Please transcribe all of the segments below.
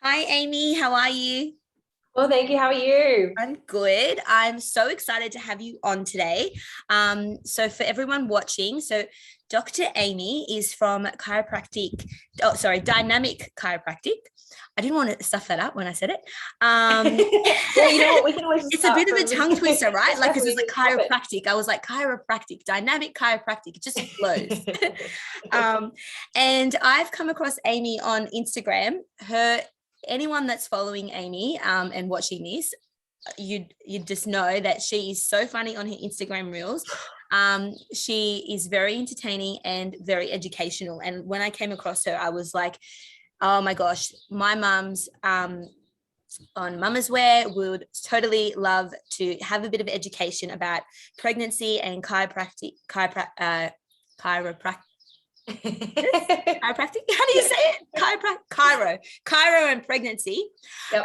Hi, Amy. How are you? Well, thank you. How are you? I'm good. I'm so excited to have you on today. So for everyone watching, Dr. Amy is from Dynamic Chiropractic. I didn't want to stuff that up when I said it. Well, you know what? We can always It's a start bit of a from tongue twister, right? Like, because we it's a can stop it. chiropractic. I was like, chiropractic, dynamic chiropractic. It just flows. um, and I've come across Amy on Instagram. Anyone that's following Amy and watching this, you'd just know that she is so funny on her Instagram reels. She is very entertaining and very educational. And when I came across her, I was like, oh my gosh, my mum's on Mummas Wear would totally love to have a bit of education about pregnancy and chiropractic. Chiropractic. How do you say it? Chiro and pregnancy, Yep.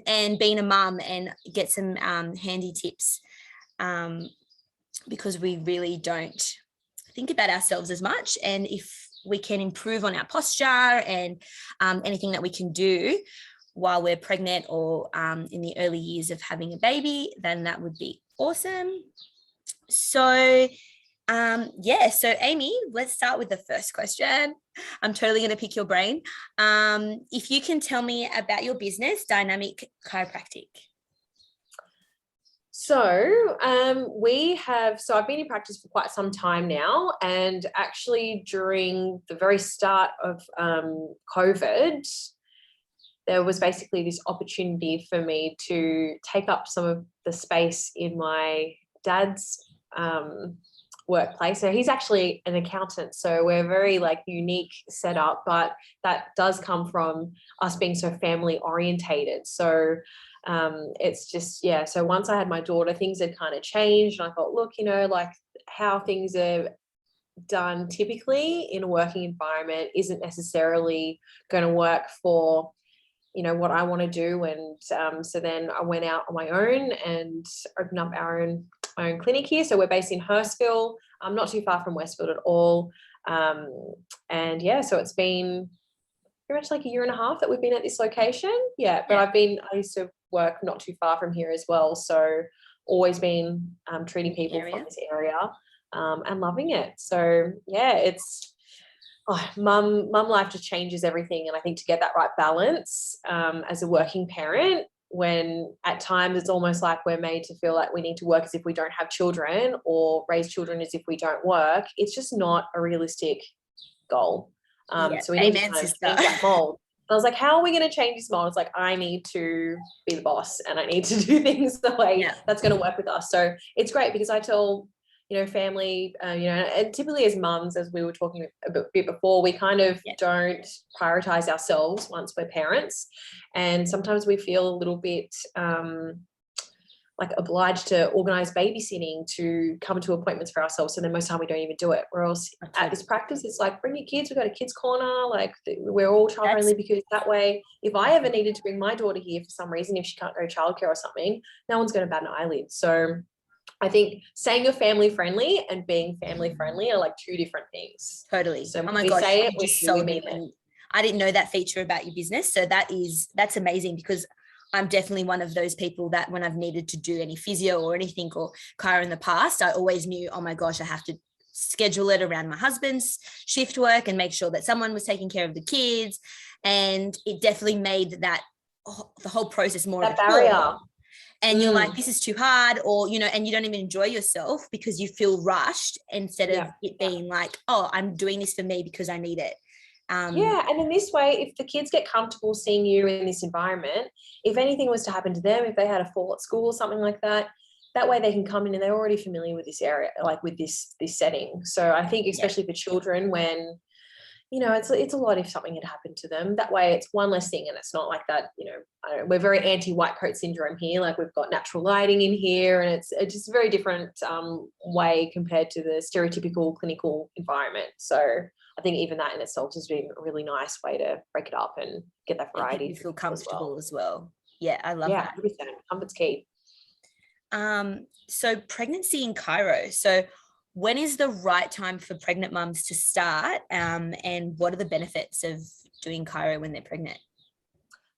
and being a mum, and get some handy tips, because we really don't think about ourselves as much, and if we can improve on our posture and anything that we can do while we're pregnant or in the early years of having a baby, then that would be awesome. So so Amy, let's start with the first question. I'm totally going to pick your brain. If you can tell me about your business, Dynamic Chiropractic. I've been in practice for quite some time now, and actually during the very start of COVID, there was basically this opportunity for me to take up some of the space in my dad's workplace. So he's actually an accountant, so we're very unique setup, but that does come from us being so family orientated. So it's just, yeah, so once I had my daughter, things had kind of changed, and I thought, look, how things are done typically in a working environment isn't necessarily going to work for what I want to do. And so then I went out on my own and opened up my own clinic here. So we're based in Hurstville. I'm not too far from Westfield at all. And yeah, so it's been pretty much like a year and a half that we've been at this location. Yeah, but I used to work not too far from here as well. So always been treating people from this area and loving it. So yeah, it's mum life just changes everything. And I think to get that right balance as a working parent, when at times it's almost like we're made to feel like we need to work as if we don't have children, or raise children as if we don't work, it's just not a realistic goal. So we need to kind of change that mold. And I was like, how are we going to change this mold? It's like, I need to be the boss, and I need to do things the way that's going to work with us. So it's great because I tell family, and typically as mums, as we were talking a bit before, we kind of don't prioritize ourselves once we're parents. And sometimes we feel a little bit obliged to organize babysitting to come to appointments for ourselves. So then most of the time we don't even do it. Whereas at this practice, it's like, bring your kids, we've got a kids corner, we're all child friendly, because that way, if I ever needed to bring my daughter here for some reason, if she can't go to childcare or something, no one's going to bat an eyelid. So I think saying you're family friendly and being family friendly are like two different things. Totally. So oh my we gosh, say it, we sold me. I didn't know that feature about your business. So that's amazing, because I'm definitely one of those people that when I've needed to do any physio or anything or chiro in the past, I always knew, oh my gosh, I have to schedule it around my husband's shift work and make sure that someone was taking care of the kids. And it definitely made the whole process more of a barrier. And you're like, this is too hard, or, and you don't even enjoy yourself because you feel rushed, instead of it being like, oh, I'm doing this for me because I need it. And in this way, if the kids get comfortable seeing you in this environment, if anything was to happen to them, if they had a fall at school or something like that, that way they can come in and they're already familiar with this area, like with this setting. So I think especially for children, when it's a lot if something had happened to them. That way it's one less thing, and it's not like that, we're very anti-white coat syndrome here. Like, we've got natural lighting in here, and it's just a very different way compared to the stereotypical clinical environment. So I think even that in itself has been a really nice way to break it up and get that variety. You feel comfortable as well. Yeah, I love that. 100%. Comfort's key. So pregnancy in chiro. So when is the right time for pregnant mums to start? And what are the benefits of doing chiro when they're pregnant?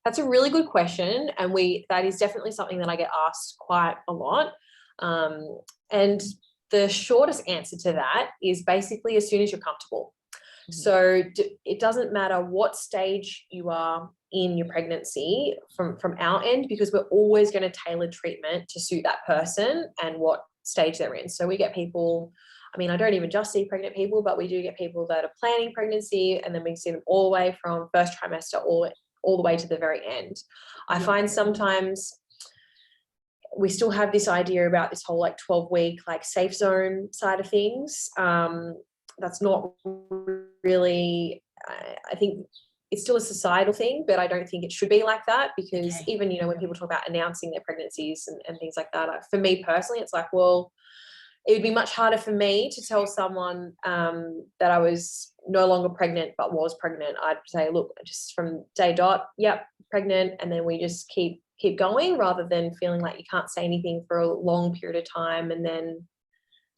That's a really good question. And that is definitely something that I get asked quite a lot. And the shortest answer to that is basically as soon as you're comfortable. So it doesn't matter what stage you are in your pregnancy from our end, because we're always going to tailor treatment to suit that person and what stage they're in. So we get people, I mean, I don't even just see pregnant people, but we do get people that are planning pregnancy, and then we see them all the way from first trimester all the way to the very end. I find sometimes we still have this idea about this whole like 12-week like safe zone side of things. That's not really, I think it's still a societal thing, but I don't think it should be like that, because even, you know, when people talk about announcing their pregnancies and things like that, for me personally, it's like, well, it would be much harder for me to tell someone that I was no longer pregnant but was pregnant. I'd say, look, just from day dot, yep, pregnant, and then we just keep going, rather than feeling like you can't say anything for a long period of time and then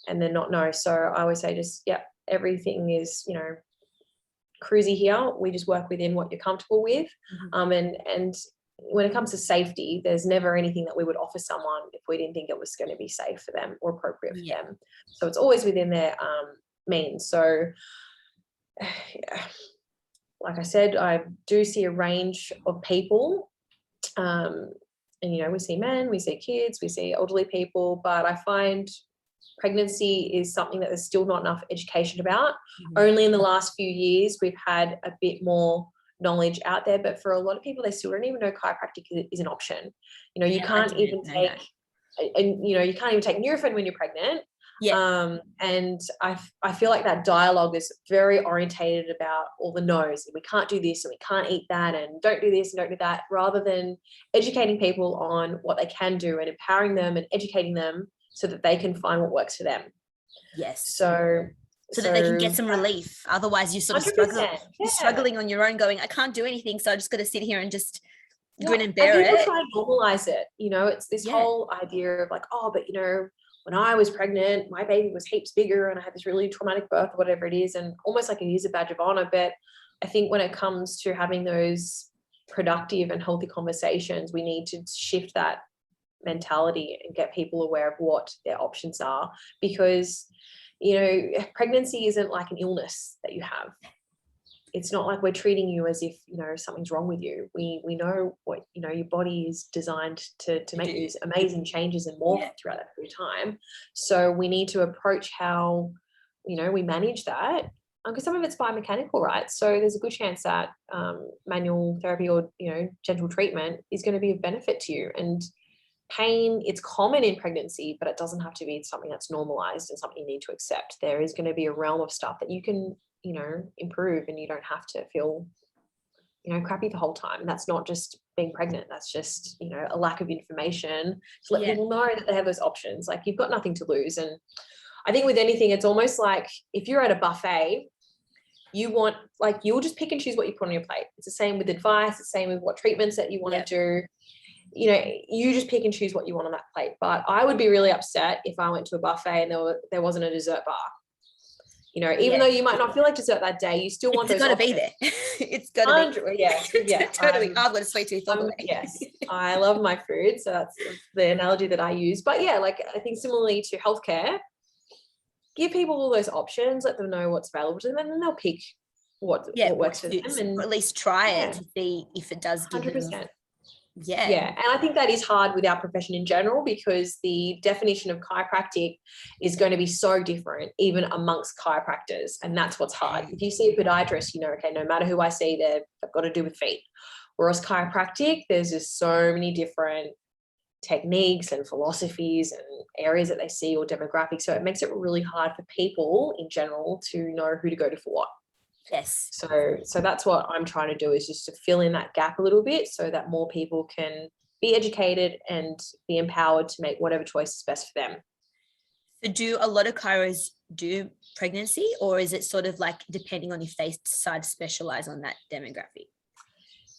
not know. So I always say, just, yep, everything is, you know, cruisy here. We just work within what you're comfortable with. And when it comes to safety, there's never anything that we would offer someone if we didn't think it was going to be safe for them or appropriate for them. So it's always within their means. So like I said, I do see a range of people. And, you know, we see men, we see kids, we see elderly people, but I find pregnancy is something that there's still not enough education about. Only in the last few years we've had a bit more knowledge out there, but for a lot of people, they still don't even know chiropractic is an option. You know, you can't even take, and you know, you can't even take Nurofen when you're pregnant. And I feel like that dialogue is very orientated about all the no's. We can't do this and we can't eat that, and don't do this and don't do that, rather than educating people on what they can do and empowering them and educating them so that they can find what works for them. So that they can get some relief. Otherwise you're sort of struggling on your own, going, I can't do anything, so I just got to sit here and just grin and bear it. People try and normalize it. You know, it's this whole idea of like, oh, but you know, when I was pregnant, my baby was heaps bigger and I had this really traumatic birth or whatever it is, and almost like it is a badge of honor. But I think when it comes to having those productive and healthy conversations, we need to shift that mentality and get people aware of what their options are, because, you know, pregnancy isn't like an illness that you have. It's not like we're treating you as if, you know, something's wrong with you. We know what, you know, your body is designed to make these amazing changes and morph throughout that period of time. So we need to approach how, you know, we manage that, because some of it's biomechanical, right? So there's a good chance that manual therapy or, you know, gentle treatment is going to be of benefit to you. And pain, it's common in pregnancy, but it doesn't have to be something that's normalized and something you need to accept. There is going to be a realm of stuff that you can, you know, improve, and you don't have to feel, you know, crappy the whole time. And that's not just being pregnant. That's just, you know, a lack of information to let people know that they have those options. Like, you've got nothing to lose. And I think with anything, it's almost like if you're at a buffet, you'll just pick and choose what you put on your plate. It's the same with advice. It's the same with what treatments that you want to do. You know, you just pick and choose what you want on that plate. But I would be really upset if I went to a buffet and there wasn't a dessert bar. You know, even though you might not feel like dessert that day, you still want those. It's got to be there. It's got to be. Yeah, totally. I've got a sweet tooth all the way. Yes, I love my food, so that's the analogy that I use. But yeah, like, I think similarly to healthcare, give people all those options, let them know what's available to them, and then they'll pick what works for them, and or at least try it to see if it does give 100%. Them. And I think that is hard with our profession in general, because the definition of chiropractic is going to be so different even amongst chiropractors, and that's what's hard. If you see a podiatrist, you know, okay, no matter who I see, they've got to do with feet. Whereas chiropractic, there's just so many different techniques and philosophies and areas that they see, or demographics, so it makes it really hard for people in general to know who to go to for what. So that's what I'm trying to do, is just to fill in that gap a little bit so that more people can be educated and be empowered to make whatever choice is best for them. So do a lot of chiros do pregnancy, or is it sort of like depending on if they decide to specialize on that demographic?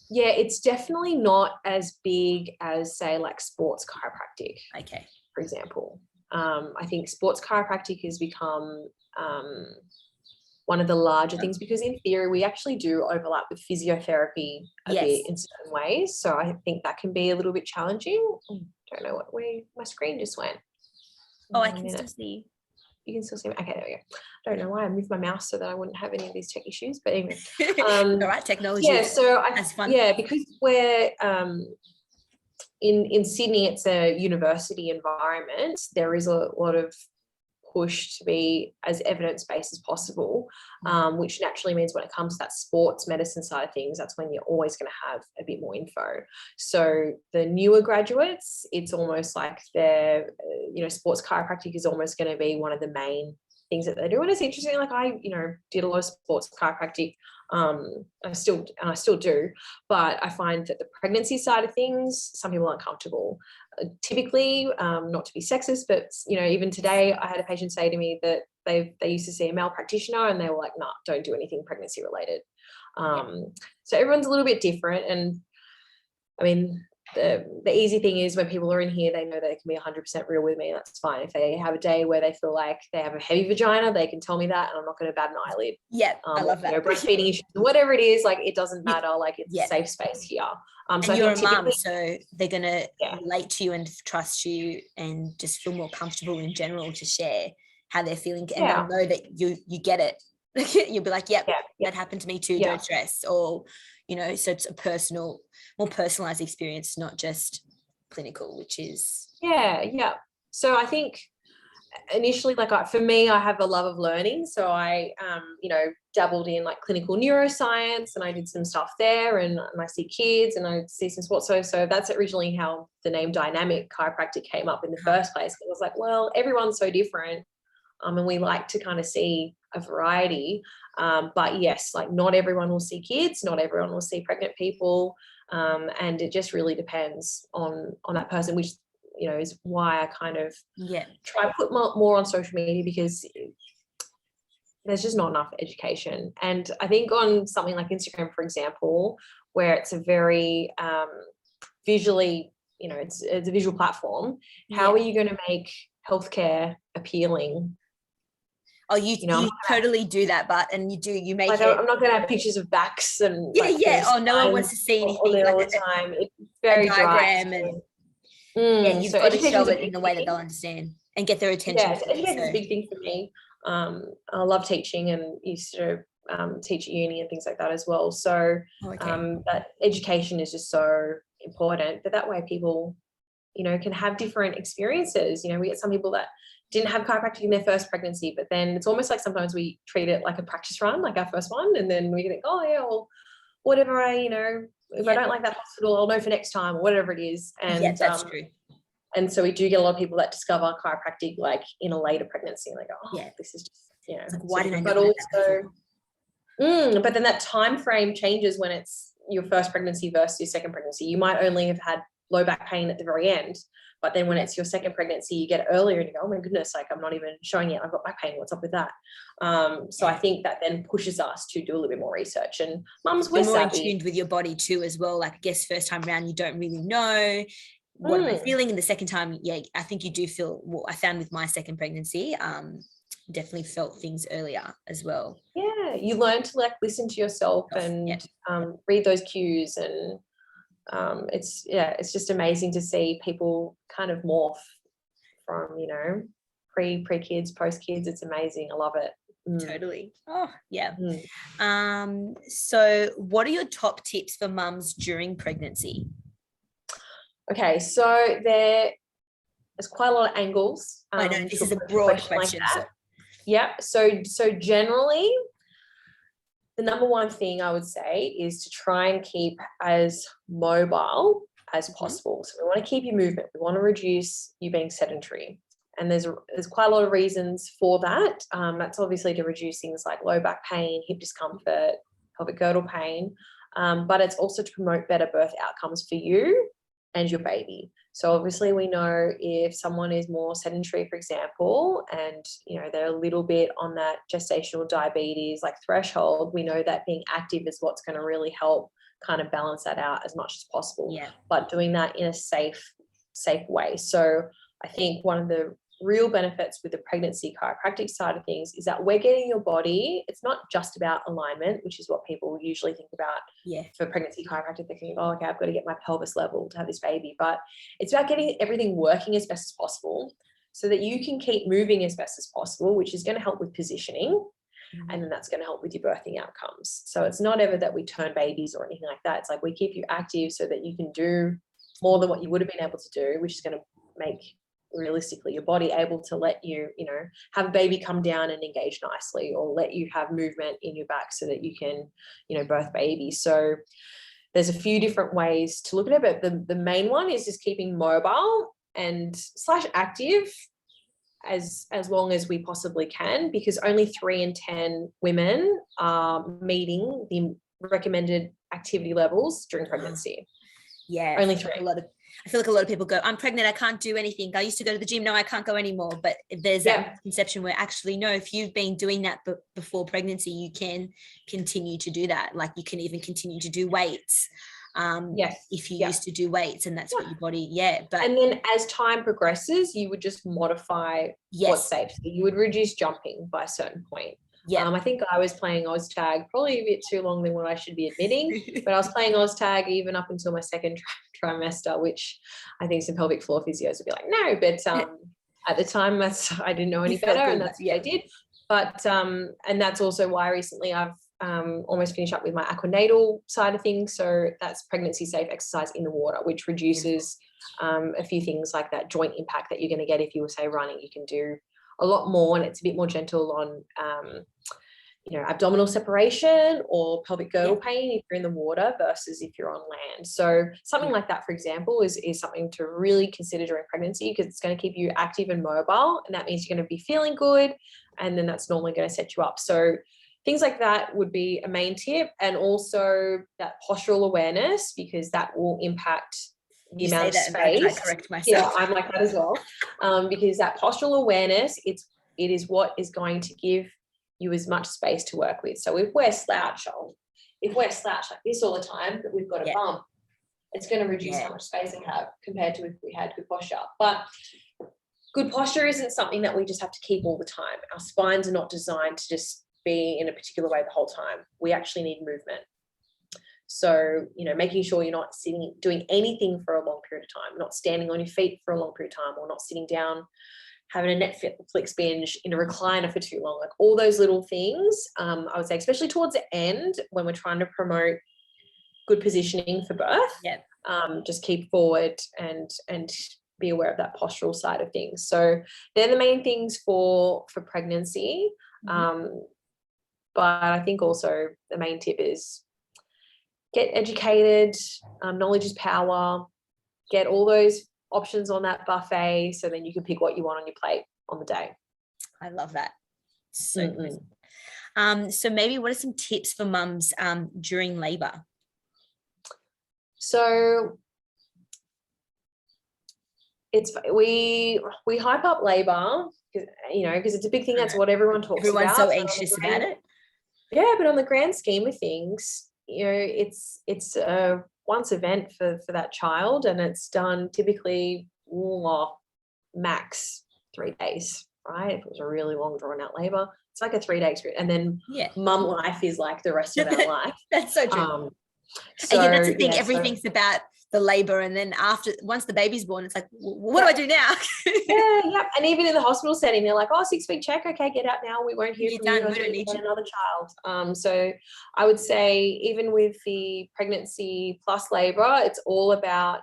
Yeah, it's definitely not as big as, say, like sports chiropractic. Okay. For example. I think sports chiropractic has become one of the larger things, because in theory we actually do overlap with physiotherapy a bit in certain ways. So I think that can be a little bit challenging. Don't know where my screen just went. Oh, I can still see. You can still see me. Okay, there we go. I don't know why I moved my mouse so that I wouldn't have any of these tech issues, but anyway. All right, technology. Yeah, so fun. because we're in Sydney, it's a university environment. There is a lot of push to be as evidence-based as possible, which naturally means when it comes to that sports medicine side of things, that's when you're always going to have a bit more info. So the newer graduates, it's almost like their, sports chiropractic is almost going to be one of the main things that they do. And it's interesting, like I, did a lot of sports chiropractic. I still do, but I find that the pregnancy side of things, some people aren't comfortable. Typically, not to be sexist, but even today, I had a patient say to me that they used to see a male practitioner and they were like, "Nah, don't do anything pregnancy related." So everyone's a little bit different, and I mean, the easy thing is when people are in here, they know they can be 100% real with me. That's fine. If they have a day where they feel like they have a heavy vagina, they can tell me that, and I'm not going to bat an eyelid. Yeah, I love that. Breastfeeding issues, whatever it is, like it doesn't matter. Like it's a safe space here. And so you're a mum, so they're going to relate to you and trust you and just feel more comfortable in general to share how they're feeling, and they'll know that you get it. You'll be like, yep, that happened to me too. Don't stress. Or so it's a more personalized experience, not just clinical, which is so I think initially, like for me, I have a love of learning, so I dabbled in like clinical neuroscience, and I did some stuff there, and I see kids and I see some sports. So that's originally how the name Dynamic Chiropractic came up in the first place. It was like, well, everyone's so different, and we like to kind of see a variety, but yes, like not everyone will see kids, not everyone will see pregnant people, and it just really depends on that person, which is why I kind of try to put more on social media, because there's just not enough education. And I think on something like Instagram, for example, where it's a very visually, it's a visual platform, how are you going to make healthcare appealing? Oh, you totally do that, and you make like it. I'm not going to have pictures of backs and no one wants to see anything all the time. It's very diagram dry. And you've got to show it in a way that they'll understand and get their attention. Yeah, so education is a big thing for me. I love teaching and used to teach at uni and things like that as well. So that education is just so important. But that way people, can have different experiences. We get some people that didn't have chiropractic in their first pregnancy, but then it's almost like sometimes we treat it like a practice run, like our first one, and then we think, oh yeah, well, whatever if I don't like that hospital, I'll know for next time, or whatever it is. And that's true. And so we do get a lot of people that discover chiropractic like in a later pregnancy, and they go, oh, this is just, it's like, why didn't I know that? But then that time frame changes when it's your first pregnancy versus your second pregnancy. You might only have had low back pain at the very end, but then when it's your second pregnancy, you get it earlier and you go, oh my goodness, like I'm not even showing yet, I've got back pain, what's up with that? So I think that then pushes us to do a little bit more research, and mums were more in tuned with your body too as well. Like I guess first time around you don't really know what am I feeling, and the second time I think you do feel what I found with my second pregnancy. Definitely felt things earlier as well. You learn to like listen to yourself and read those cues, and it's just amazing to see people kind of morph from pre-kids, post-kids. It's amazing. I love it. Totally. Oh yeah. So what are your top tips for mums during pregnancy? Okay, so there's quite a lot of angles. I know this is a broad question. So generally, the number one thing I would say is to try and keep as mobile as possible. So we want to keep your movement. We want to reduce you being sedentary. And there's quite a lot of reasons for that. That's obviously to reduce things like low back pain, hip discomfort, pelvic girdle pain. But it's also to promote better birth outcomes for you and your baby. So obviously we know if someone is more sedentary, for example, and they're a little bit on that gestational diabetes like threshold, we know that being active is what's going to really help kind of balance that out as much as possible. But doing that in a safe way. So I think one of the real benefits with the pregnancy chiropractic side of things is that we're getting your body, it's not just about alignment, which is what people usually think about for pregnancy chiropractic. They think, oh, okay, I've got to get my pelvis level to have this baby. But it's about getting everything working as best as possible so that you can keep moving as best as possible, which is going to help with positioning. And then that's going to help with your birthing outcomes. So it's not ever that we turn babies or anything like that. It's like we keep you active so that you can do more than what you would have been able to do, which is going to make realistically your body able to let you, you know, have a baby come down and engage nicely, or let you have movement in your back so that you can, you know, birth babies. So there's a few different ways to look at it, but the main one is just keeping mobile and / active as long as we possibly can, because only 3 in 10 women are meeting the recommended activity levels during pregnancy. Yeah, only 3. I feel like a lot of people go, I'm pregnant, I can't do anything. I used to go to the gym, no, I can't go anymore. But there's that conception where actually, no, if you've been doing that before pregnancy, you can continue to do that. Like you can even continue to do weights. If you used to do weights, and that's what your body, and then as time progresses, you would just modify what's safe. So you would reduce jumping by a certain point. I think I was playing Oz tag probably a bit too long than what I should be admitting, but I was playing Oz tag even up until my second trimester, which I think some pelvic floor physios would be like, no, but at the time I didn't know any better, and that's what I did. But and that's also why recently I've almost finished up with my aquanatal side of things. So that's pregnancy safe exercise in the water, which reduces a few things like that joint impact that you're going to get if you were, say, running. You can do a lot more, and it's a bit more gentle on you know, abdominal separation or pelvic girdle pain if you're in the water versus if you're on land. So something like that, for example, is something to really consider during pregnancy, because it's going to keep you active and mobile, and that means you're going to be feeling good, and then that's normally going to set you up. So things like that would be a main tip, and also that postural awareness, because that will impact the amount of space. I try to correct myself. Yeah, I'm like that as well, because that postural awareness, it is what is going to give you as much space to work with. So if we're slouch like this all the time, but we've got a bump, it's going to reduce how much space we have compared to if we had good posture. But good posture isn't something that we just have to keep all the time. Our spines are not designed to just be in a particular way the whole time. We actually need movement. So, you know, making sure you're not sitting, doing anything for a long period of time, not standing on your feet for a long period of time, or not sitting down, having a Netflix binge in a recliner for too long, like all those little things. I would say, especially towards the end when we're trying to promote good positioning for birth, just keep forward and be aware of that postural side of things. So they're the main things for pregnancy. But I think also the main tip is get educated. Knowledge is power. Get all those options on that buffet, so then you can pick what you want on your plate on the day. I love that. So good. So maybe what are some tips for mums during labor? So we hype up labor, because it's a big thing. That's what everyone talks about. Everyone's so anxious about it. Yeah, but on the grand scheme of things, it's a once event for that child, and it's done typically max 3 days, right? If it was a really long drawn out labor, it's like a 3-day experience. And then mum life is like the rest of our life. That's so true. That's the thing. Everything's about the labor, and then once the baby's born, it's like, what do I do now? And even in the hospital setting, they're like, 6-week check, okay, get out now, we won't hear from you, we don't need another child. So I would say, even with the pregnancy plus labor, it's all about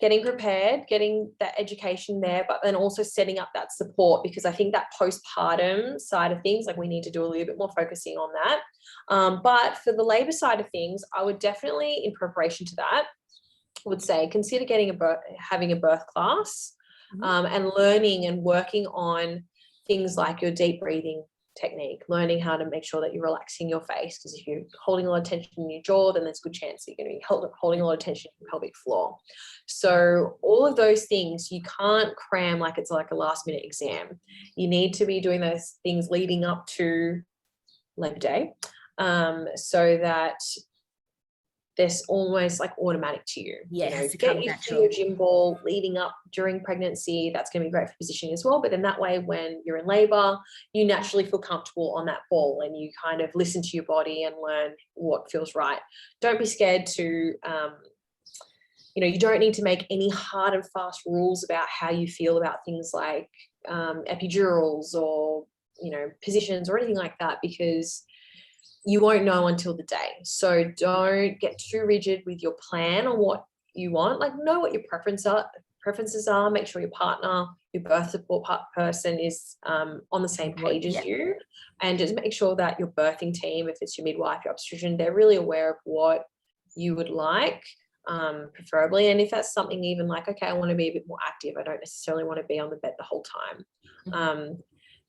getting prepared, getting that education there, but then also setting up that support, because I think that postpartum side of things, like, we need to do a little bit more focusing on that. But for the labor side of things, I would definitely, in preparation to that, would say consider having a birth class, and learning and working on things like your deep breathing technique, learning how to make sure that you're relaxing your face, because if you're holding a lot of tension in your jaw, then there's a good chance that you're going to be holding a lot of tension in your pelvic floor. So all of those things you can't cram like it's like a last minute exam. You need to be doing those things leading up to labor day, so that there's almost like automatic to you. Yeah, you know, it's to get come used to natural. your gym ball leading up during pregnancy. That's going to be great for positioning as well. But then that way, when you're in labor, you naturally feel comfortable on that ball and you kind of listen to your body and learn what feels right. Don't be scared to, you know, you don't need to make any hard and fast rules about how you feel about things like epidurals or, you know, positions or anything like that, because you won't know until the day. So don't get too rigid with your plan on what you want. Like, know what your preferences are. Make sure your partner, your birth support person is on the same page as you, and just make sure that your birthing team, if it's your midwife, your obstetrician, they're really aware of what you would like, preferably. And if that's something even like, okay, I want to be a bit more active, I don't necessarily want to be on the bed the whole time.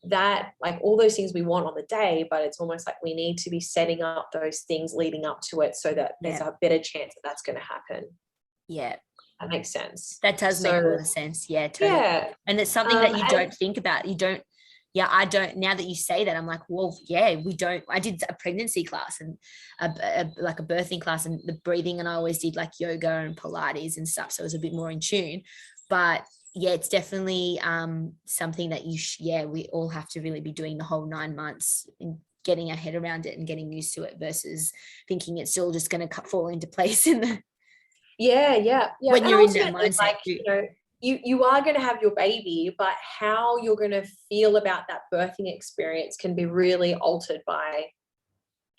That, like, all those things we want on the day, but it's almost like we need to be setting up those things leading up to it so that there's a better chance that that's going to happen. Yeah, that makes sense. That does make a lot of sense. Yeah, totally. Yeah, and it's something that you don't think about. You don't. Yeah, I don't. Now that you say that, I'm like, well, yeah, we don't. I did a pregnancy class and like a birthing class and the breathing, and I always did like yoga and Pilates and stuff, so it was a bit more in tune. But yeah, it's definitely something that we all have to really be doing the whole 9 months and getting our head around it and getting used to it versus thinking it's all just going to fall into place in the when you're in that mindset. Like, you know, you are going to have your baby, but how you're going to feel about that birthing experience can be really altered by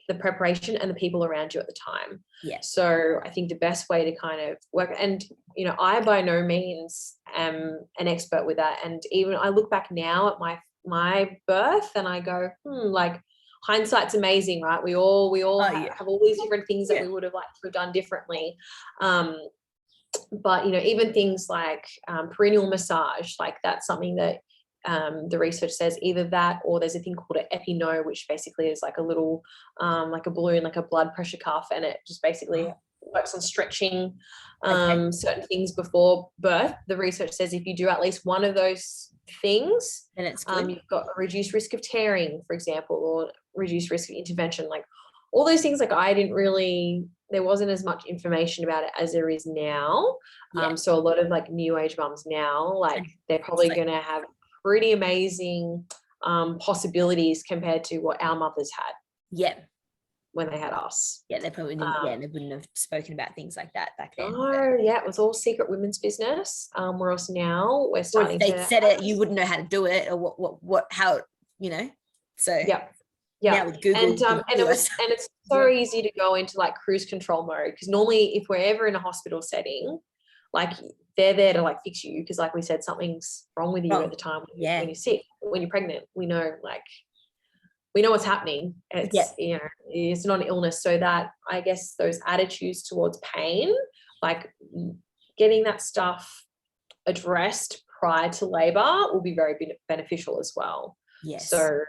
the preparation and the people around you at the time. Yeah. So I think the best way to kind of work, and, you know, I by no means am an expert with that. And even I look back now at my birth and I go, like, hindsight's amazing, right? We all have all these different things that we would have liked to have done differently. But, you know, even things like perineal massage, like that's something that the research says either that or there's a thing called an epino, which basically is like a little like a balloon, like a blood pressure cuff, and it just basically works on stretching certain things before birth. The research says if you do at least one of those things, and it's good. You've got a reduced risk of tearing, for example, or reduced risk of intervention. Like all those things, like there wasn't as much information about it as there is now. So a lot of like new age mums now, like they're probably going to have pretty amazing possibilities compared to what our mothers had when they had us. They probably didn't they wouldn't have spoken about things like that back then. It was all secret women's business, whereas now we're starting to said it, you wouldn't know how to do it or how, you know. So now with Google, and it's so easy to go into like cruise control mode, because normally if we're ever in a hospital setting, like they're there to like fix you, because like we said, something's wrong with you at the time when you're sick. When you're pregnant, we know what's happening. It's you know, it's not an illness. So that, I guess, those attitudes towards pain, like getting that stuff addressed prior to labor, will be very beneficial as well. So,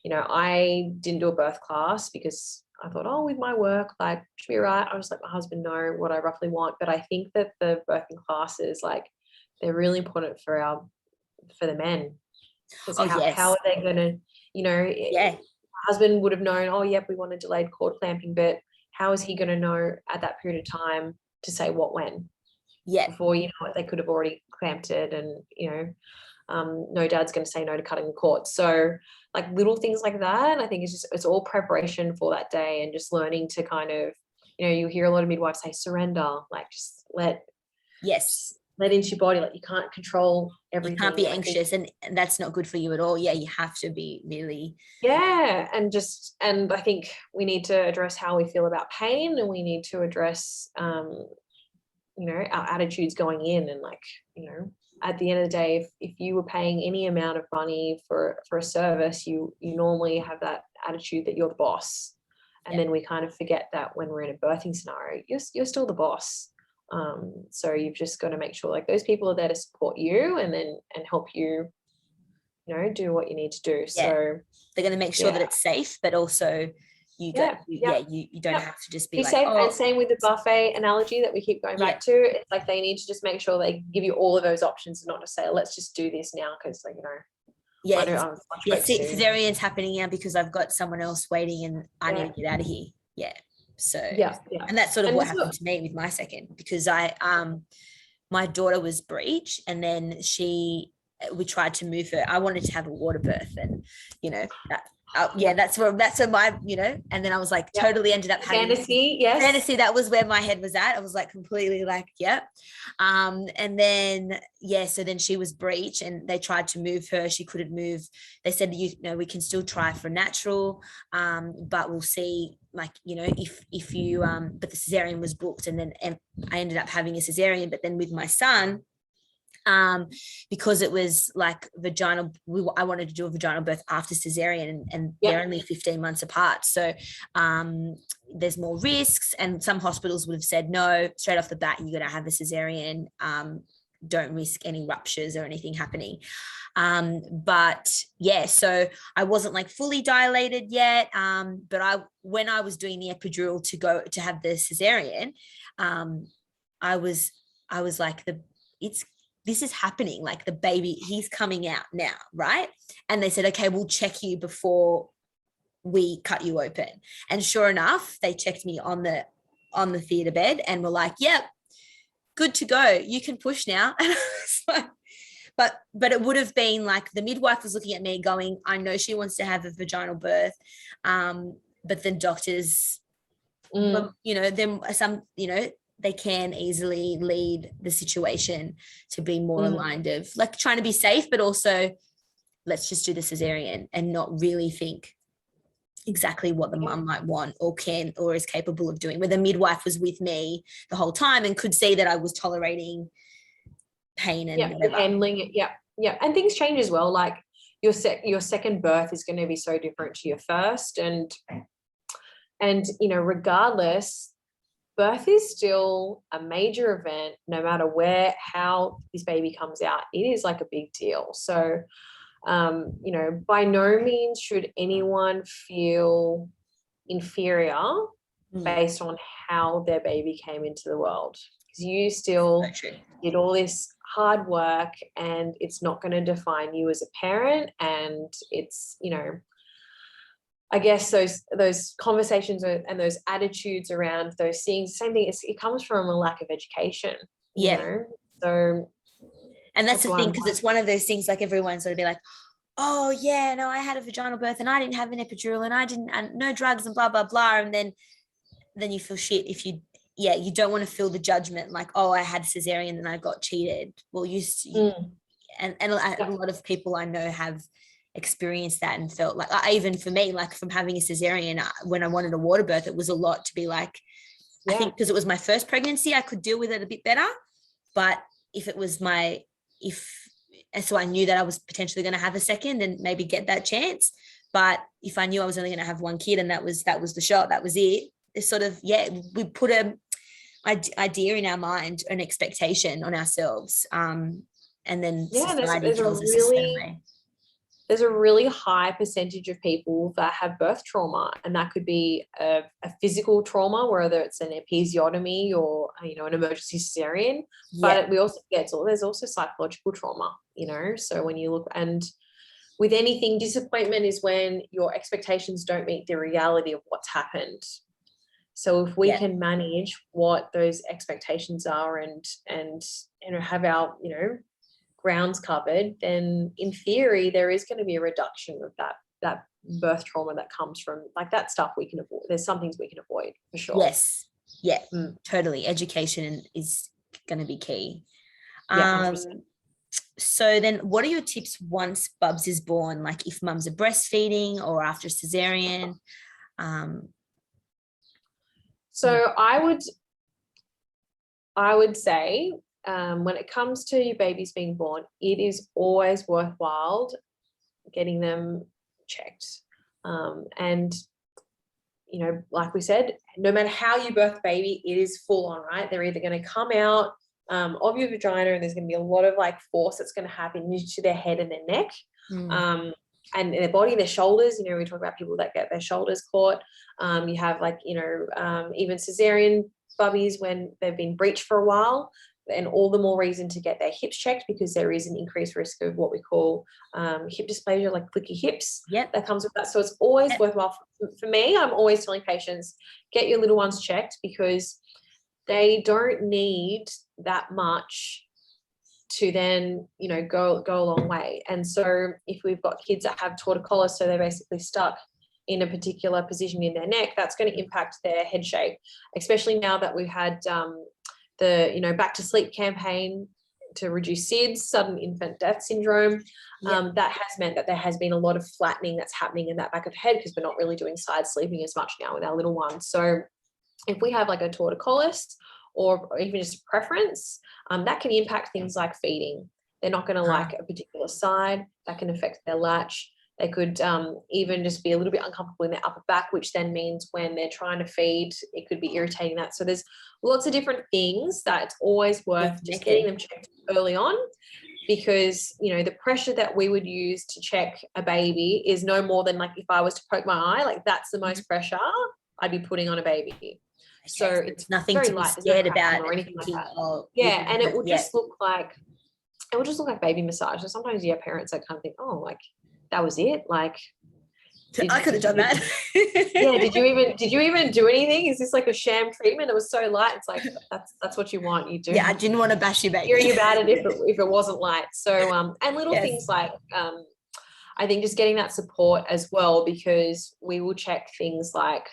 you know, I didn't do a birth class because I thought, with my work, like, should be right. I just let my husband know what I roughly want. But I think that the birthing classes, like, they're really important for the men. Because how are they going to, you know, my husband would have known, we want a delayed cord clamping, but how is he going to know at that period of time to say what when? Before, you know, they could have already clamped it, and, you know, no dad's going to say no to cutting the cord. So, like, little things like that, I think it's all preparation for that day, and just learning to kind of, you know, you hear a lot of midwives say surrender, like just let into your body, like you can't control everything. You can't be anxious, and that's not good for you at all. You have to be really and I think we need to address how we feel about pain, and we need to address you know, our attitudes going in, and, like, you know, at the end of the day, if you were paying any amount of money for a service, you normally have that attitude that you're the boss. And then we kind of forget that when we're in a birthing scenario, you're still the boss. So you've just got to make sure, like, those people are there to support you and help you, you know, do what you need to do. So they're going to make sure that it's safe, but also you don't have to just be like, safe. And same with the buffet analogy that we keep going back to. It's like they need to just make sure they give you all of those options, and not to say, let's just do this now because, like, you know, cesarean's happening now because I've got someone else waiting and I need to get out of here. So, yeah. and that's sort of And what happened to me with my second, because my daughter was breech, and then we tried to move her. I wanted to have a water birth, and that's where my, and then I was like, totally ended up having fantasy. Yes. Fantasy. That was where my head was at. I was like completely like, yep. And then, so then she was breech, and they tried to move her. She couldn't move. They said, we can still try for natural, but we'll see, like, if you, but the cesarean was booked, and then I ended up having a cesarean. But then with my son, because it was like vaginal, I wanted to do a vaginal birth after cesarean, and they're only 15 months apart. So there's more risks, and some hospitals would have said, no, straight off the bat, you're going to have a cesarean. Don't risk any ruptures or anything happening. But so I wasn't like fully dilated yet. But when I was doing the epidural to have the cesarean, I was like, this is happening, like the baby, he's coming out now, right? And they said, okay, we'll check you before we cut you open. And sure enough, they checked me on the theatre bed and were like, yep, good to go. You can push now. And I was like, but it would have been like the midwife was looking at me going, I know she wants to have a vaginal birth. But then doctors, then some, they can easily lead the situation to be more aligned of like trying to be safe, but also let's just do the cesarean and not really think exactly what the mum might want or can or is capable of doing, where the midwife was with me the whole time and could see that I was tolerating pain and handling it. Yeah. And things change as well. Like your second birth is going to be so different to your first, and regardless, birth is still a major event, no matter how this baby comes out. It is like a big deal. So, by no means should anyone feel inferior based on how their baby came into the world, because you still did all this hard work, and it's not going to define you as a parent. And it's, I guess those conversations and those attitudes around those things, same thing, it comes from a lack of education. So, and that's the thing, because it's one of those things, like everyone's going to be like, oh yeah, no, I had a vaginal birth and I didn't have an epidural and I didn't, and no drugs and blah blah blah, and then you feel shit if you don't want to feel the judgment, like, oh, I had cesarean and I got cheated. Well, and a lot of people I know have experienced that and felt like, even for me, like from having a cesarean, when I wanted a water birth, it was a lot to be like, I think because it was my first pregnancy, I could deal with it a bit better. But if it was so I knew that I was potentially going to have a second and maybe get that chance. But if I knew I was only going to have one kid and that was the shot, that was it. It's sort of, we put a idea in our mind, an expectation on ourselves. And then society tells us a certain way. There's a really high percentage of people that have birth trauma, and that could be a physical trauma, whether it's an episiotomy or an emergency cesarean. But we also there's also psychological trauma. So when you look, and with anything, disappointment is when your expectations don't meet the reality of what's happened. So if we can manage what those expectations are and have our grounds covered, then in theory there is going to be a reduction of that birth trauma that comes from like that stuff we can avoid. There's some things we can avoid for sure. Yes. Totally. Education is going to be key. So then what are your tips once Bubs is born, like if mums are breastfeeding or after cesarean? So I would say, when it comes to your babies being born, it is always worthwhile getting them checked. And, like we said, no matter how you birth baby, it is full on, right? They're either going to come out of your vagina, and there's going to be a lot of like force that's going to happen to their head and their neck, and their body, their shoulders. We talk about people that get their shoulders caught. You have like, even cesarean bubbies when they've been breached for a while, and all the more reason to get their hips checked, because there is an increased risk of what we call hip dysplasia, like clicky hips. That comes with that. So it's always worthwhile. For me, I'm always telling patients, get your little ones checked, because they don't need that much to then, you know, go a long way. And so if we've got kids that have torticollis, so they're basically stuck in a particular position in their neck, that's going to impact their head shape, especially now that we've had the, you know, back to sleep campaign to reduce SIDS, sudden infant death syndrome. That has meant that there has been a lot of flattening that's happening in that back of the head, because we're not really doing side sleeping as much now with our little ones. So if we have like a torticollis or even just a preference, that can impact things like feeding. They're not going to like a particular side. That can affect their latch. They could even just be a little bit uncomfortable in their upper back, which then means when they're trying to feed, it could be irritating that. So there's lots of different things that it's always worth just getting them checked early on, because, you know, the pressure that we would use to check a baby is no more than like if I was to poke my eye, like that's the most pressure I'd be putting on a baby. So it's nothing to be scared about or anything like that. And it will just look like, baby massage. So sometimes you have parents that kind of think, oh, like that was it. Like I could have done that. Did you even do anything? Is this like a sham treatment? It was so light. It's like that's what you want. You do. Yeah, I didn't want to bash your baby. Hearing about it if it wasn't light. So and little things like I think just getting that support as well, because we will check things like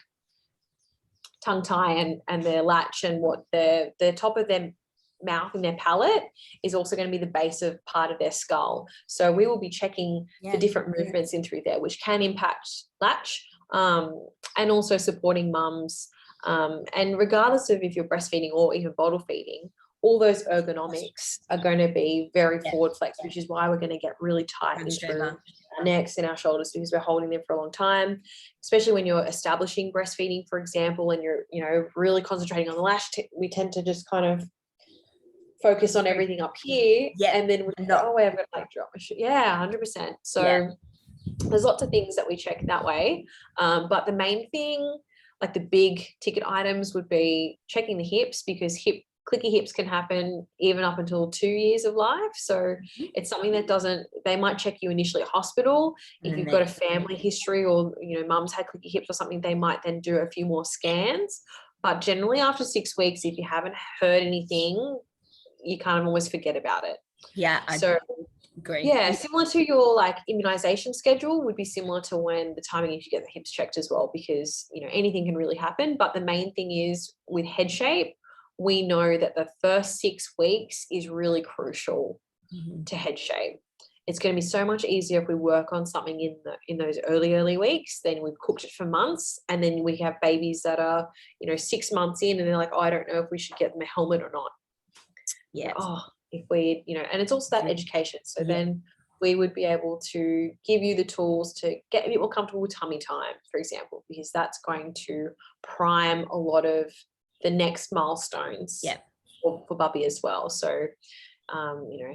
tongue tie and their latch, and what the top of their mouth and their palate is also going to be the base of part of their skull. So we will be checking the different movements in through there, which can impact latch, and also supporting mums. And regardless of if you're breastfeeding or even bottle feeding, all those ergonomics are going to be very forward flex, which is why we're going to get really tight through our necks and our shoulders, because we're holding them for a long time, especially when you're establishing breastfeeding, for example, and you're, you know, really concentrating on the latch. We tend to just kind of focus on everything up here, and then we go, oh wait, I've got to like drop my shit. 100%. So there's lots of things that we check that way, but the main thing, like the big ticket items, would be checking the hips, because clicky hips can happen even up until 2 years of life. So it's something that they might check you initially at hospital. If you've got a family history, or, you know, mum's had clicky hips or something, they might then do a few more scans. But generally after 6 weeks, if you haven't heard anything, you kind of almost forget about it. I agree. Similar to your like immunization schedule would be similar to when the timing if you get the hips checked as well, because, you know, anything can really happen. But the main thing is with head shape, we know that the first 6 weeks is really crucial to head shape. It's going to be so much easier if we work on something in those early weeks. Then we've cooked it for months, and then we have babies that are, you know, 6 months in, and they're like, oh, I don't know if we should get them a helmet or not. If we, you know, and it's also that education. So then we would be able to give you the tools to get a bit more comfortable with tummy time, for example, because that's going to prime a lot of the next milestones for Bubby as well. So, you know,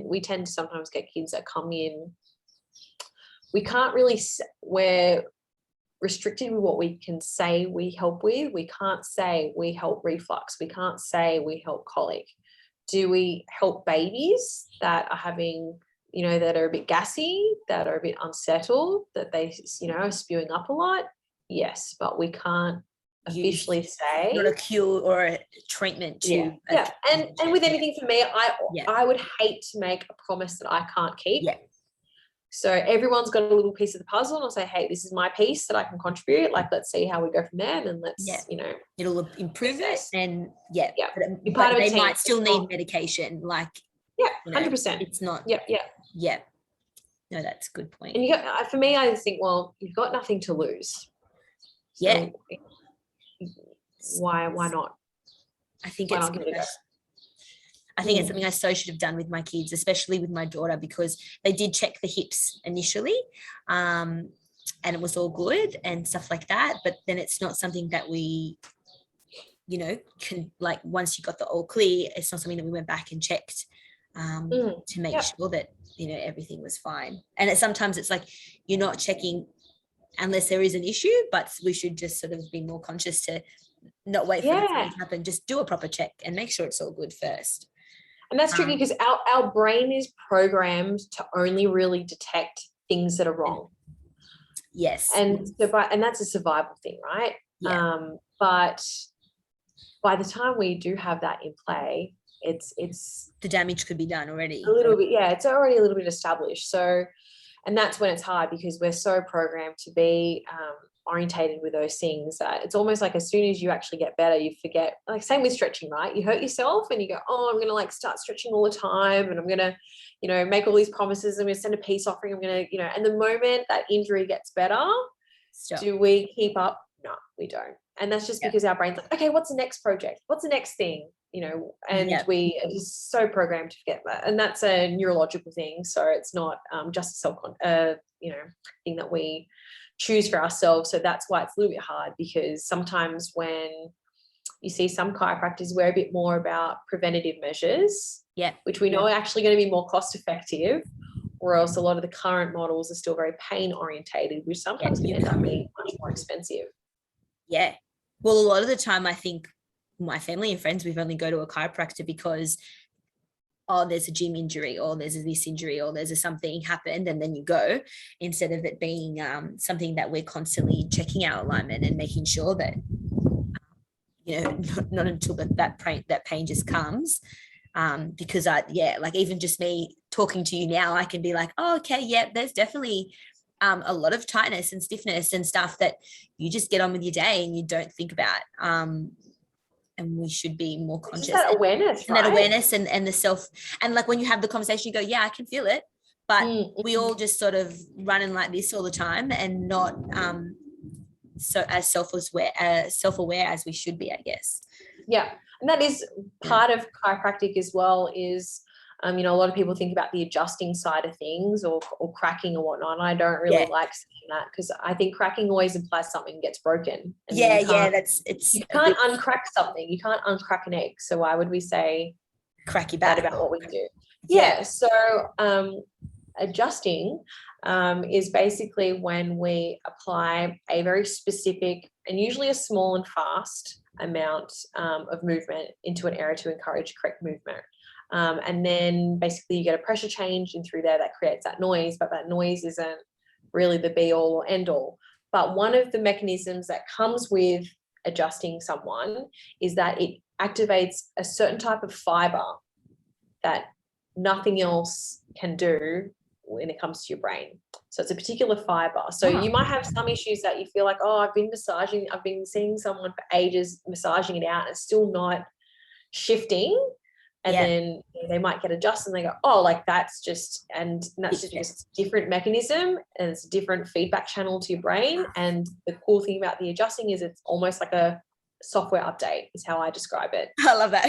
we tend to sometimes get kids that come in. We can't really, we're restricted with what we can say we help with. We can't say we help reflux. We can't say we help colic. Do we help babies that are having, you know, that are a bit gassy, that are a bit unsettled, that they, you know, are spewing up a lot? Yes, but we can't officially say. Not a cure or a treatment to. And with anything for me, I would hate to make a promise that I can't keep. So everyone's got a little piece of the puzzle, and I'll say, hey, this is my piece that I can contribute. Like, let's see how we go from there, and let's, you know, it'll improve it. And but they might still need medication. Like, 100%. It's not. No, that's a good point. And you got, for me, I think, well, you've got nothing to lose. So why not? I think it's good. I think it's something I so should have done with my kids, especially with my daughter, because they did check the hips initially, and it was all good and stuff like that. But then it's not something that we, you know, can, like, once you got the all clear, it's not something that we went back and checked to make sure that, you know, everything was fine. And sometimes it's like you're not checking unless there is an issue, but we should just sort of be more conscious to not wait for something to happen. Just do a proper check and make sure it's all good first. And that's tricky because our brain is programmed to only really detect things that are wrong. Yes. And that's a survival thing, right? Yeah. But by the time we do have that in play, it's the damage could be done already. A little bit, yeah, it's already a little bit established. So, and that's when it's hard because we're so programmed to be orientated with those things that it's almost like as soon as you actually get better, you forget. Like same with stretching, right? You hurt yourself and you go, oh, I'm going to like start stretching all the time and I'm going to, you know, make all these promises. I'm going to send a peace offering. I'm going to, you know, and the moment that injury gets better, do we keep up? No, we don't. And that's just because our brain's like, okay, what's the next project? What's the next thing? You know, and we are just so programmed to forget that. And that's a neurological thing. So it's not just a thing that we choose for ourselves. So that's why it's a little bit hard, because sometimes when you see some chiropractors, we're a bit more about preventative measures, which we know are actually going to be more cost effective, or else a lot of the current models are still very pain orientated, which sometimes can end up being much more expensive. Yeah. Well, a lot of the time, I think my family and friends, we've only go to a chiropractor because, oh, there's a gym injury, or there's this injury, or there's something happened, and then you go, instead of it being something that we're constantly checking our alignment and making sure that, you know, not until that pain just comes. Because like even just me talking to you now, I can be like, oh, okay, yeah, there's definitely a lot of tightness and stiffness and stuff that you just get on with your day and you don't think about. And we should be more conscious. It's that awareness, and that awareness and the self. And like when you have the conversation, you go, yeah, I can feel it. But we all just sort of running like this all the time and not so as self-aware as we should be, I guess. Yeah. And that is part of chiropractic as well is, a lot of people think about the adjusting side of things or cracking or whatnot. And I don't really like saying that because I think cracking always implies something gets broken. And you can't uncrack something. You can't uncrack an egg. So why would we say crack your back about what we do? Yeah. So adjusting is basically when we apply a very specific and usually a small and fast amount of movement into an area to encourage correct movement. And then basically you get a pressure change in through there that creates that noise, but that noise isn't really the be all or end all. But one of the mechanisms that comes with adjusting someone is that it activates a certain type of fiber that nothing else can do when it comes to your brain. So it's a particular fiber. So you might have some issues that you feel like, oh, I've been seeing someone for ages massaging it out and it's still not shifting. And then they might get adjusted and they go, oh, like that's just because it's a different mechanism and it's a different feedback channel to your brain. And the cool thing about the adjusting is it's almost like a software update is how I describe it. I love that.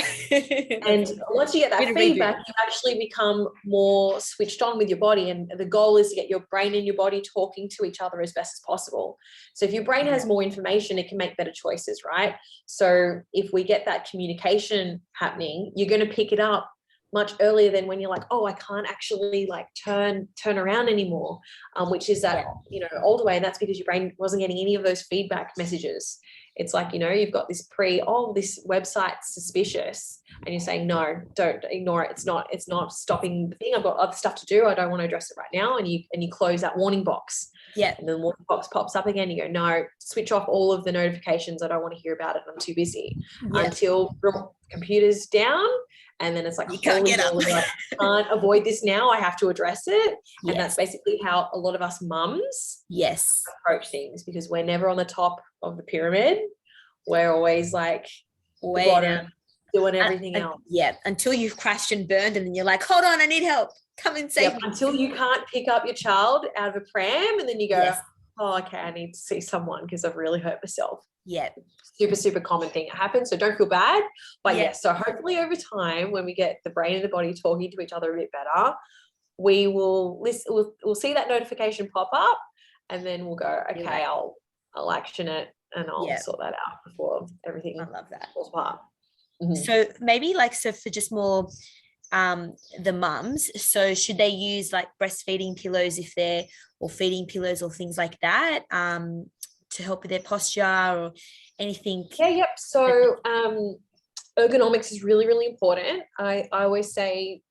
And once you get that feedback, you actually become more switched on with your body. And the goal is to get your brain and your body talking to each other as best as possible. So if your brain has more information, it can make better choices, right? So if we get that communication happening, you're going to pick it up much earlier than when you're like, oh, I can't actually like turn around anymore, which is that, older way. And that's because your brain wasn't getting any of those feedback messages. It's like, you've got this this website's suspicious and you're saying, no, don't ignore it. It's not stopping the thing. I've got other stuff to do. I don't want to address it right now. And you close that warning box. Yeah. And then the warning box pops up again. You go, no, switch off all of the notifications. I don't want to hear about it. I'm too busy until the computer's down. And then it's like, you can't get up. I can't avoid this now. I have to address it. And that's basically how a lot of us mums approach things, because we're never on the top of the pyramid. We're always like the bottom, doing everything else. Yeah, until you've crashed and burned and then you're like, hold on, I need help. Come and save me. Until you can't pick up your child out of a pram and then you go, oh, okay, I need to see someone because I've really hurt myself. Yeah. Super, super common thing. It happens. So don't feel bad. But so hopefully over time, when we get the brain and the body talking to each other a bit better, we will we'll see that notification pop up and then we'll go, okay, I'll action it and I'll sort that out before everything falls apart. Mm-hmm. So maybe for just more the mums, so should they use like breastfeeding pillows or feeding pillows or things like that to help with their posture or anything? Yep. So ergonomics is really, really important. I always say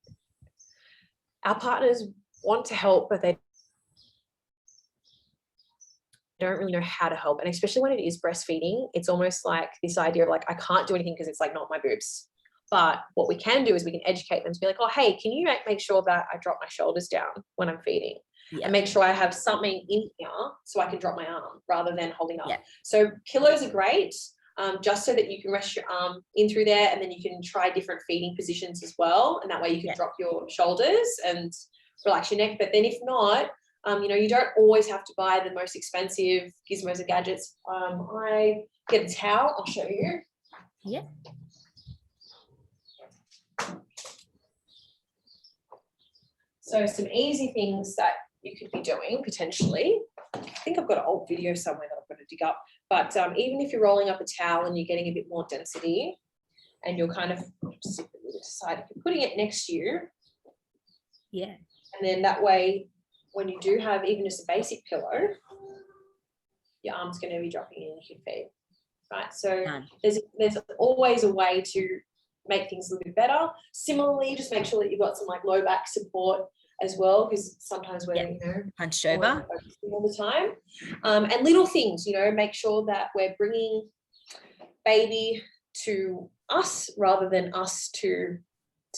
our partners want to help, but they don't really know how to help. And especially when it is breastfeeding, it's almost like this idea of like, I can't do anything because it's like not my boobs. But what we can do is we can educate them to be like, oh, hey, can you make sure that I drop my shoulders down when I'm feeding? Yeah. And make sure I have something in here so I can drop my arm rather than holding up. Yeah. So pillows are great, just so that you can rest your arm in through there, and then you can try different feeding positions as well. And that way you can drop your shoulders and relax your neck. But then if not, you don't always have to buy the most expensive gizmos and gadgets. I get a towel. I'll show you. Yeah. So some easy things that you could be doing potentially. I think I've got an old video somewhere that I've got to dig up. But even if you're rolling up a towel and you're getting a bit more density, and you're kind of just decide if you're putting it next to you. Yeah. And then that way, when you do have even just a basic pillow, your arm's going to be dropping in and you can feed, right? So there's always a way to make things a little bit better. Similarly, just make sure that you've got some like low back support as well, because sometimes we're hunched over all the time. And little things, make sure that we're bringing baby to us rather than us to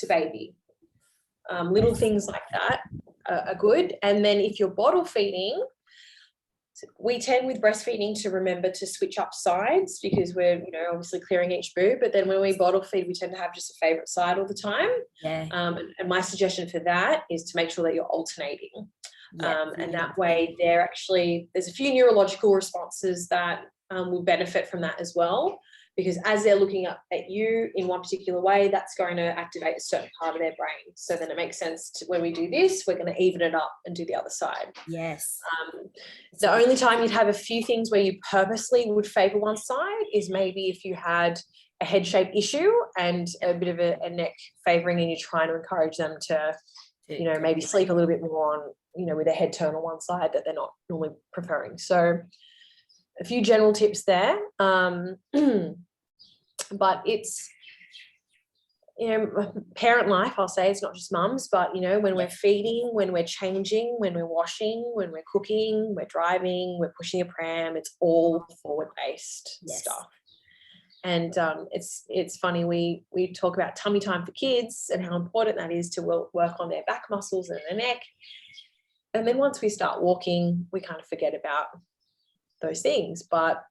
baby. Little things like that are good. And then if you're bottle feeding, we tend with breastfeeding to remember to switch up sides, because we're obviously clearing each boob, but then when we bottle feed we tend to have just a favorite side all the time. And my suggestion for that is to make sure that you're alternating. And that way there's a few neurological responses that will benefit from that as well, because as they're looking up at you in one particular way, that's going to activate a certain part of their brain. So then it makes sense when we do this, we're going to even it up and do the other side. Yes. The only time you'd have a few things where you purposely would favor one side is maybe if you had a head shape issue and a bit of a neck favoring, and you're trying to encourage them to, maybe sleep a little bit more on, with their head turned on one side that they're not normally preferring. So a few general tips there. But it's, parent life, I'll say, it's not just mums, but, when we're feeding, when we're changing, when we're washing, when we're cooking, we're driving, we're pushing a pram, it's all forward-based stuff. And it's funny, we talk about tummy time for kids and how important that is to work on their back muscles and their neck. And then once we start walking, we kind of forget about those things. But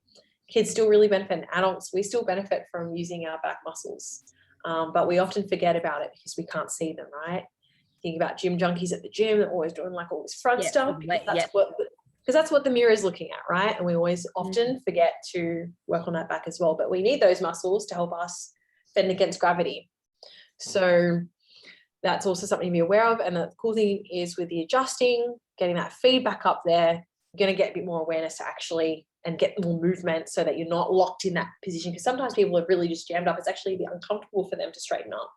kids still really benefit, and adults, we still benefit from using our back muscles. But we often forget about it because we can't see them, right? Think about gym junkies at the gym, they're always doing like all this front stuff, because that's what the mirror is looking at, right? And we always often forget to work on that back as well. But we need those muscles to help us fend against gravity. So that's also something to be aware of. And the cool thing is with the adjusting, getting that feedback up there, you're going to get a bit more awareness to actually and get more movement so that you're not locked in that position. Because sometimes people are really just jammed up. It's actually a bit uncomfortable for them to straighten up.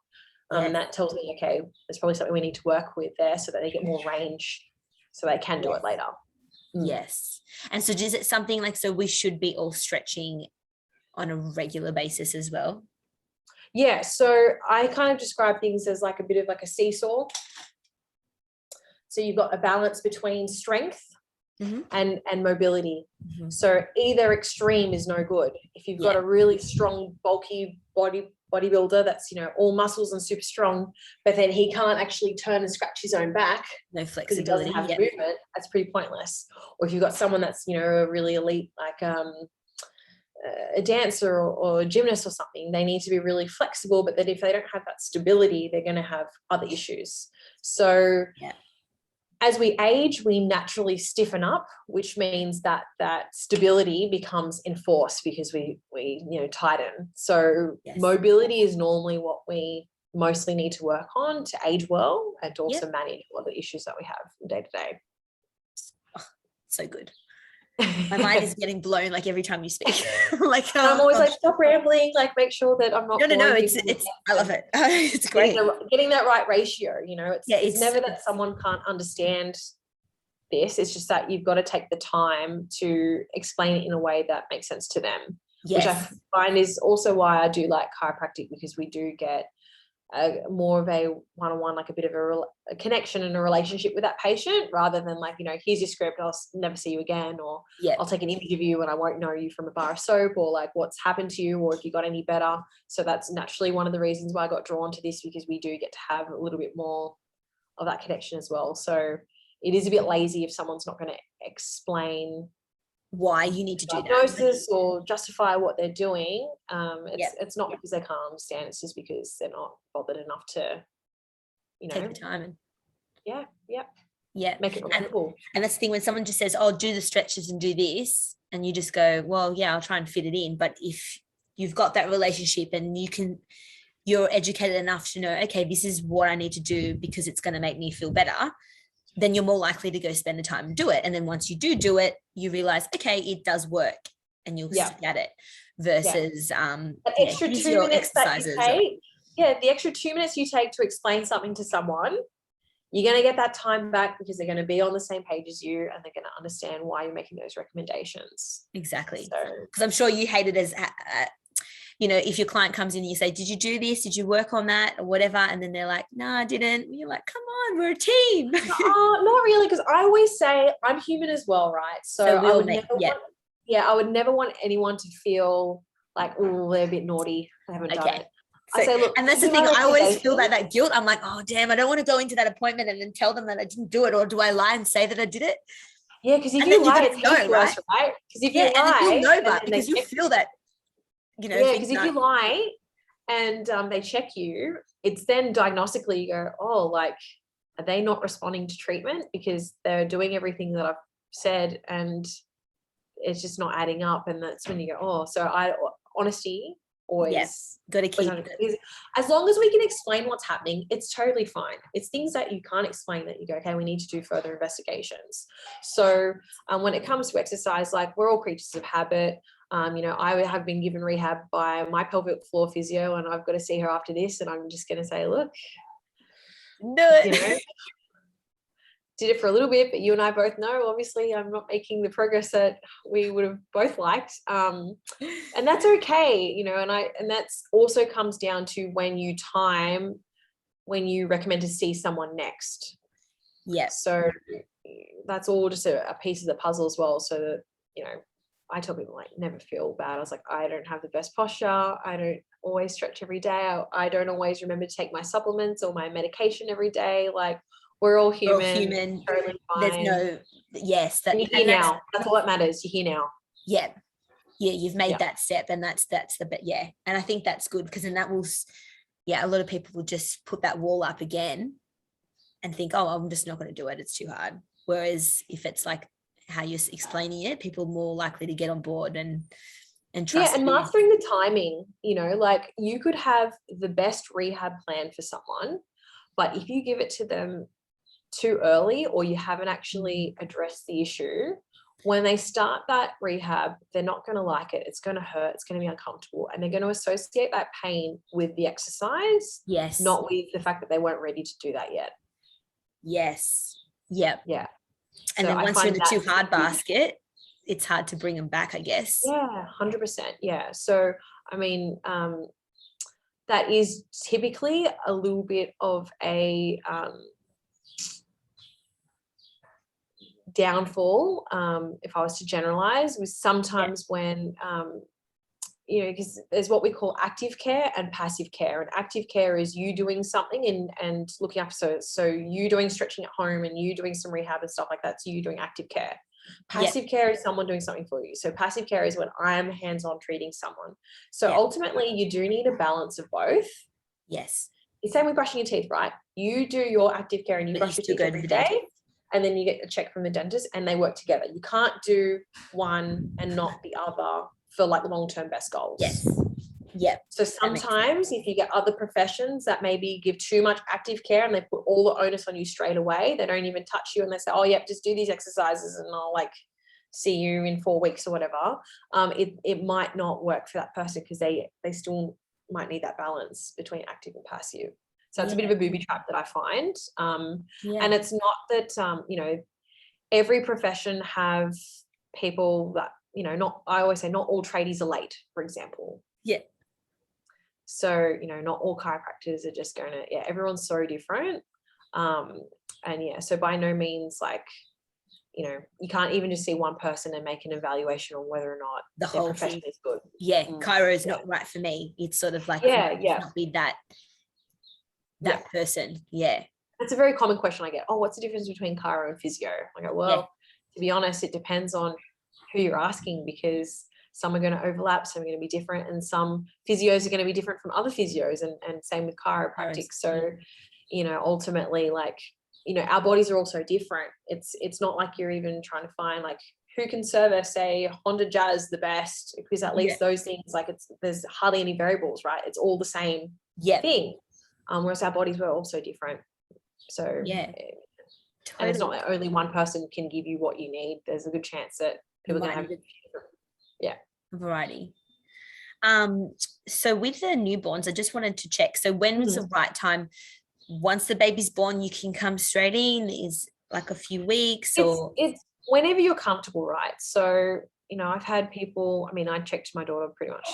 And that tells me, okay, there's probably something we need to work with there so that they get more range so they can do it later. Yes. And so is it something like, so we should be all stretching on a regular basis as well? Yeah. So I kind of describe things as like a bit of like a seesaw. So you've got a balance between strength and mobility. So either extreme is no good. If you've got a really strong, bulky bodybuilder that's, all muscles and super strong, but then he can't actually turn and scratch his own back, no flexibility, he doesn't have movement, that's pretty pointless. Or if you've got someone that's, a really elite, like a dancer or a gymnast or something, they need to be really flexible, but then if they don't have that stability, they're going to have other issues. So as we age, we naturally stiffen up, which means that stability becomes enforced because we tighten. So mobility is normally what we mostly need to work on to age well and to also manage a lot of the issues that we have day to day. So good. My mind is getting blown like every time you speak. Like I'm always like, stop rambling, like make sure that I'm not. No, it's I love it. It's great. Getting that right ratio, it's never that someone can't understand this. It's just that you've got to take the time to explain it in a way that makes sense to them, which I find is also why I do like chiropractic, because we do get more of a one-on-one, like a bit of a connection and a relationship with that patient, rather than like, you know, here's your script, I'll never see you again, or I'll take an image of you and I won't know you from a bar of soap, or like what's happened to you, or if you got any better. So that's naturally one of the reasons why I got drawn to this, because we do get to have a little bit more of that connection as well. So it is a bit lazy if someone's not going to explain why you need to do diagnosis or justify what they're doing. It's not because they can't understand, it's just because they're not bothered enough to, you know, take the time and make it relatable. And that's the thing, when someone just says, oh, do the stretches and do this, and you just go, well, yeah, I'll try and fit it in. But if you've got that relationship and you're educated enough to know, okay, this is what I need to do because it's going to make me feel better, then you're more likely to go spend the time and do it. And then once you do it, you realize, okay, it does work, and you'll stick at it, versus the extra 2 minutes that you take. The extra 2 minutes you take to explain something to someone, you're going to get that time back, because they're going to be on the same page as you, and they're going to understand why you're making those recommendations. Exactly. Because I'm sure you hate it as you know, if your client comes in and you say, did you do this? Did you work on that or whatever? And then they're like, no, I didn't. And you're like, come on, we're a team. Not really. Because I always say I'm human as well, right? So I would never want anyone to feel like, oh, they're a bit naughty, they haven't done it. So, I say, look, and that's the thing, I always feel that guilt. I'm like, oh, damn, I don't want to go into that appointment and then tell them that I didn't do it. Or do I lie and say that I did it? Yeah, because if you lie, it's worse, right? Because if you lie, and you'll know that, because you feel that, you know. Yeah, because if you lie and they check you, it's then diagnostically you go, oh, like, are they not responding to treatment because they're doing everything that I've said and it's just not adding up? And that's when you go, oh. So honesty always got to keep it. As long as we can explain what's happening, it's totally fine. It's things that you can't explain that you go, okay, we need to do further investigations. So when it comes to exercise, like, we're all creatures of habit. You know, I have been given rehab by my pelvic floor physio, and I've got to see her after this, and I'm just going to say, look, do it. You know, did it for a little bit, but you and I both know, obviously, I'm not making the progress that we would have both liked. And that's okay, you know, and that's also comes down to when you recommend to see someone next. Yeah. So that's all just a piece of the puzzle as well. So that, you know, I tell people, like, never feel bad. I was like, I don't have the best posture. I don't always stretch every day. I don't always remember to take my supplements or my medication every day. Like, we're all human. We're all human. Totally fine. There's no, and you're here now. That's all that matters. You're here now. Yeah. Yeah. You've made that step, and that's the bit. Yeah. And I think that's good, because then that will, a lot of people will just put that wall up again and think, oh, I'm just not going to do it. It's too hard. Whereas if it's like how you're explaining it, people are more likely to get on board and trust. Yeah, and mastering the timing, you know, like, you could have the best rehab plan for someone, but if you give it to them too early, or you haven't actually addressed the issue, when they start that rehab, they're not going to like it. It's going to hurt. It's going to be uncomfortable, and they're going to associate that pain with the exercise. Yes. Not with the fact that they weren't ready to do that yet. Yes. Yep. Yeah. And then once you're in the too hard basket, it's hard to bring them back, I guess. Yeah, 100%. Yeah. So, I mean, that is typically a little bit of a downfall, if I was to generalize, was sometimes when, you know, because there's what we call active care and passive care. And active care is you doing something and looking after, so you doing stretching at home and you doing some rehab and stuff like that. So you doing active care. Passive care is someone doing something for you. So passive care is when I'm hands-on treating someone. So ultimately you do need a balance of both. Yes. The same with brushing your teeth, right? You do your active care and you brush your teeth every day, and then you get a check from the dentist, and they work together. You can't do one and not the other for like long-term best goals. Yes. Yep. So sometimes if you get other professions that maybe give too much active care and they put all the onus on you straight away, they don't even touch you, and they say, oh, yep, just do these exercises and I'll like see you in 4 weeks or whatever. It might not work for that person, because they still might need that balance between active and passive. So it's a bit of a booby trap that I find. And it's not that, you know, every profession have people that, you know, I always say not all tradies are late, for example. Yeah. So, you know, not all chiropractors are just going to, everyone's so different. And yeah, so by no means, like, you know, you can't even just see one person and make an evaluation on whether or not The their whole profession thing. is good. Yeah, chiro is not right for me. It's sort of like, not be that person. Yeah. It's a very common question I get. Oh, what's the difference between chiro and physio? I go, well, to be honest, it depends on who you're asking, because some are going to overlap, some are going to be different, and some physios are going to be different from other physios, and same with chiropractic. So, you know, ultimately, like, you know, our bodies are also different. It's not like you're even trying to find like who can service a Honda Jazz the best, because at least those things, like, there's hardly any variables, right? It's all the same thing. Whereas our bodies were also different. So totally. And it's not that only one person can give you what you need. There's a good chance that people are going to have variety. So with the newborns, I just wanted to check. So when's the right time? Once the baby's born, you can come straight in? Is like a few weeks, or it's whenever you're comfortable, right? So, you know, I've had people, I mean, I checked my daughter pretty much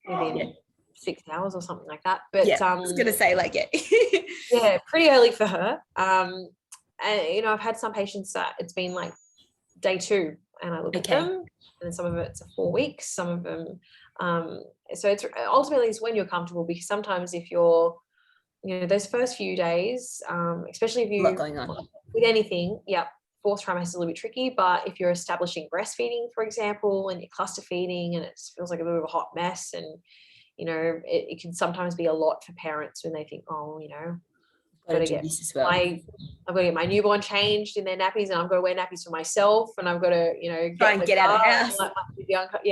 within 6 hours or something like that. But I was gonna say, like, pretty early for her. And you know, I've had some patients that it's been like day 2, and I look at them, and some of it's 4 weeks, some of them. So it's ultimately it's when you're comfortable, because sometimes if you're, you know, those first few days, especially if you a lot going on with anything, fourth trimester is a little bit tricky. But if you're establishing breastfeeding, for example, and you're cluster feeding, and it feels like a bit of a hot mess, and you know, it can sometimes be a lot for parents when they think, oh, you know, I've got to get my newborn changed in their nappies, and I've got to wear nappies for myself, and I've got to, you know, get out of the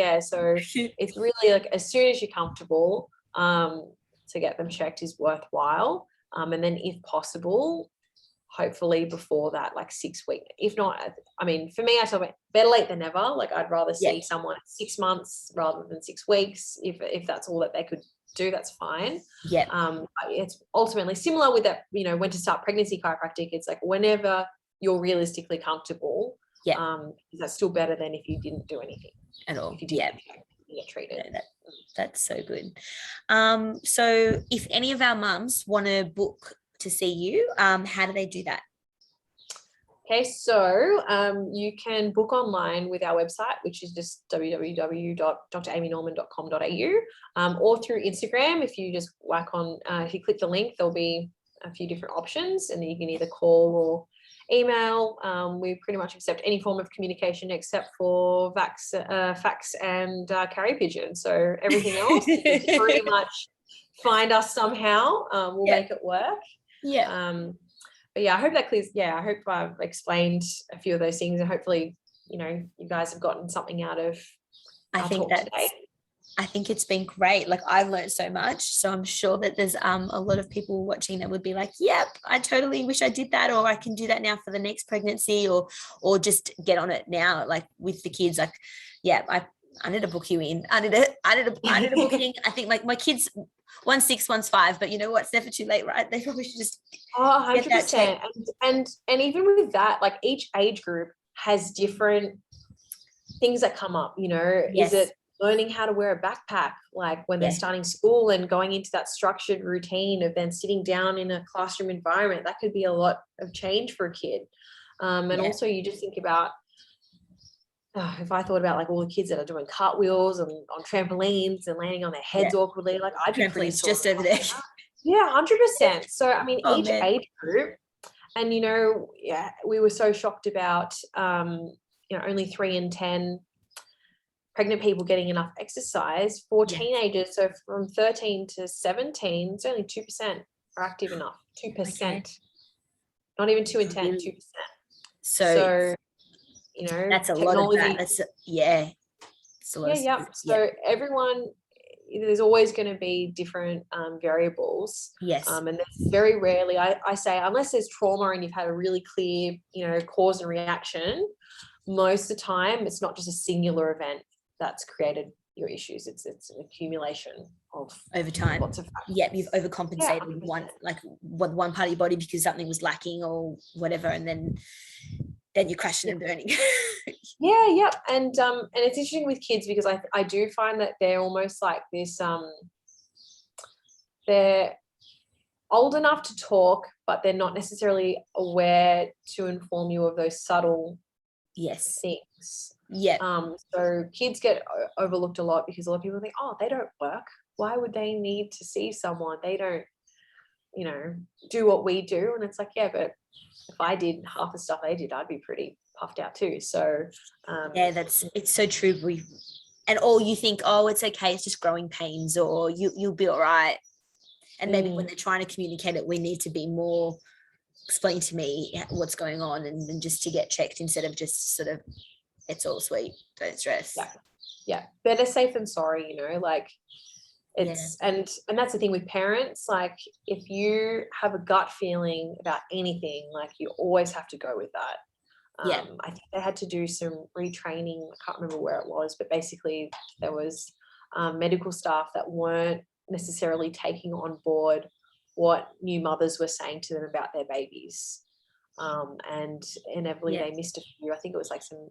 house. So it's really like as soon as you're comfortable, to get them checked is worthwhile. And then if possible, hopefully before that, like 6 weeks. If not, I mean, for me, I tell better late than never. Like, I'd rather see someone at 6 months rather than 6 weeks. If that's all that they could do, that's fine. It's ultimately similar with that, you know, when to start pregnancy chiropractic. It's like whenever you're realistically comfortable. That's still better than if you didn't do anything at all. If you didn't get treated. That's so good. So if any of our mums want to book to see you, how do they do that? Okay, so you can book online with our website, which is just www.dramynorman.com.au, or through Instagram. If you just if you click the link, there'll be a few different options, and then you can either call or email. We pretty much accept any form of communication except for fax and carrier pigeon. So everything else, you can pretty much find us somehow. We'll make it work. But yeah, I hope that clears. I hope I've explained a few of those things, and hopefully, you know, you guys have gotten something out of our talk today. I think it's been great. Like, I've learned so much. So I'm sure that there's a lot of people watching that would be like, yep, I totally wish I did that, or I can do that now for the next pregnancy, or just get on it now, like with the kids. Like, I need to book you in. I need a booking. I think like my kids, one's 6, one's 5, but you know what? It's never too late, right? They probably should just 100%. And even with that, like each age group has different things that come up, you know. Is it learning how to wear a backpack, like when they're starting school and going into that structured routine of then sitting down in a classroom environment? That could be a lot of change for a kid. And also you just think about, if I thought about like all the kids that are doing cartwheels and on trampolines and landing on their heads awkwardly, like I'd be pretty sore. Just over there. 100%. So I mean, each age group, and you know, we were so shocked about you know, only 3 in 10 pregnant people getting enough exercise for teenagers. So from 13 to 17, it's only 2% are active enough. 2%, not even 2 in 10, 2%. So you know, that's a lot of that. That's it's a lot of So everyone, there's always going to be different variables. And there's very rarely, I say, unless there's trauma and you've had a really clear, you know, cause and reaction, most of the time it's not just a singular event that's created your issues. It's an accumulation of over time. Lots of factors. Yeah, you've overcompensated Yeah, one part of your body because something was lacking or whatever, and then you're crashing and burning. Yeah. And it's interesting with kids because I do find that they're almost like this, they're old enough to talk, but they're not necessarily aware to inform you of those subtle things. Yeah. So kids get overlooked a lot because a lot of people think, oh, they don't work. Why would they need to see someone? They don't, do what we do. And it's like, yeah, but if I did half the stuff they did, I'd be pretty puffed out too. So it's so true. And all you think, oh, it's okay, it's just growing pains, or you'll be all right. And maybe when they're trying to communicate it, we need to be more, explain to me what's going on, and just to get checked instead of just sort of, it's all sweet, don't stress. Yeah. Better safe than sorry, like it's, and that's the thing with parents, like if you have a gut feeling about anything, like you always have to go with that. I think they had to do some retraining. I can't remember where it was, but basically there was medical staff that weren't necessarily taking on board what new mothers were saying to them about their babies. And inevitably they missed a few. I think it was like some